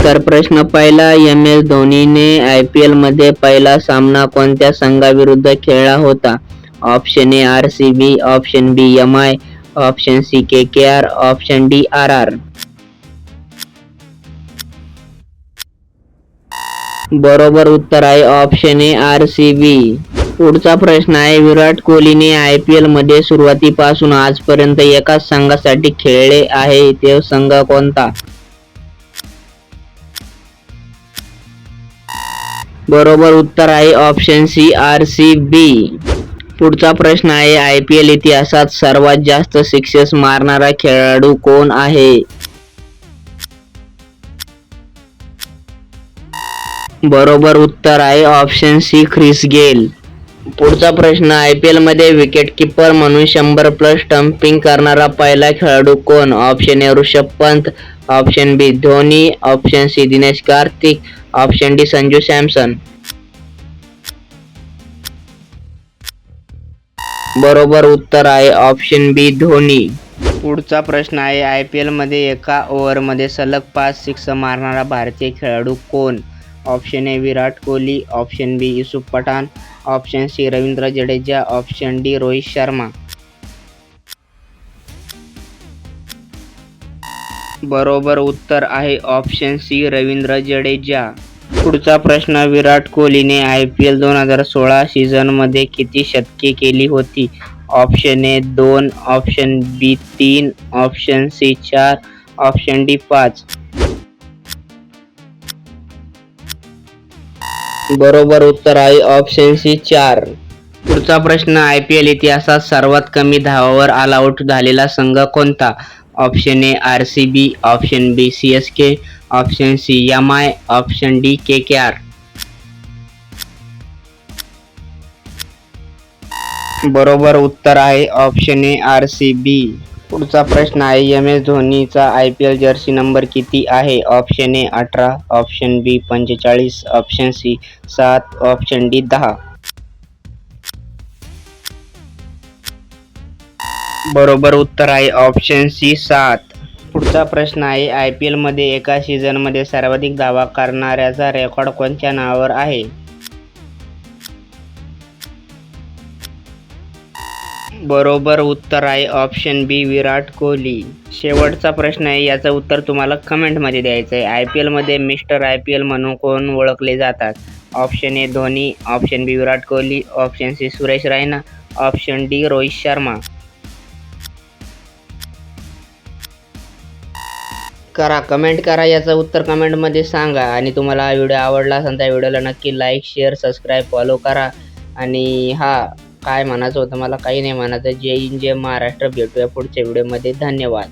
तर प्रश्न पहिला, MS धोनीने IPL मध्ये पहिला सामना कोणत्या संघाविरुद्ध खेळला होता? Option A RCB, option B MI, option C KKR, option D RR. बरोबर उत्तर आहे ऑप्शन ए RCB. पुढचा प्रश्न आहे, विराट कोहलीने IPL मध्ये सुरुवातीपासून आजपर्यंत एकाच संघासाठी खेळले आहे, तो संघ कोणता? बरोबर उत्तर आहे ऑप्शन सी RCB. पुढचा प्रश्न आहे, IPL इतिहासात सर्वात जास्त सिक्सेस मारणारा खेळाडू कोण आहे? बरोबर उत्तर आहे ऑप्शन सी ख्रिस गेल. पुढचा प्रश्न, IPL मध्ये विकेटकीपर म्हणून 100+ स्टंपिंग करणारा पहिला खेळाडू कोण? Option A Rishabh Pant, option B Dhoni, option C Dinesh Karthik, option D Sanju Samson. बरोबर उत्तर आहे ऑप्शन बी धोनी. पुढचा प्रश्न आहे, IPL मध्ये एका ओव्हरमध्ये सलग 5 सिक्स मारणारा भारतीय खेळाडू कोण? Option A Virat Kohli, option B Yusuf Pathan, option C Ravindra Jadeja, option D Rohit Sharma. बरोबर उत्तर आहे ऑप्शन सी रवींद्र जडेजा. पुढचा प्रश्न, विराट कोहलीने IPL 2016 सीझनमध्ये किती शतके केली होती? Option A 2, option B 3, option C 4, option D 5. बरोबर उत्तर आहे ऑप्शन सी 4. पुढचा प्रश्न, IPL इतिहासात सर्वात कमी धावांवर ऑल आउट झालेला संघ कोणता? Option A RCB, option B CSK, option C MI, option D KKR. बरोबर उत्तर आहे ऑप्शन ए RCB. पुढचा प्रश्न आहे, MS धोनीचा IPL जर्सी नंबर किती आहे? Option A 18, option B 45, option C 7, option D 10. बरोबर उत्तर आहे ऑप्शन सी 7. पुढचा प्रश्न आहे, IPL मध्ये एका सीझनमध्ये सर्वाधिक धावा करणाऱ्याचा रेकॉर्ड कोणत्या नावावर आहे? बरोबर उत्तर आहे ऑप्शन बी विराट कोहली. शेवटचा प्रश्न आहे, याचं उत्तर तुम्हाला कमेंटमध्ये द्यायचं आहे. IPL मध्ये मिस्टर IPL म्हणून कोण ओळखले जातात? Option A Dhoni, option B Virat Kohli, option C Suresh Raina, option D Rohit Sharma. Comment करा, याचं उत्तर कमेंटमध्ये सांगा. आणि तुम्हाला हा व्हिडिओ आवडला असेल तर व्हिडिओला नक्की लाईक, शेअर, सबस्क्राईब, फॉलो करा. आणि काय म्हणायचं होतं मला, काही नाही म्हणायचं. जय हिंद, जय महाराष्ट्र. भेटूया पुढच्या व्हिडिओमध्ये. धन्यवाद.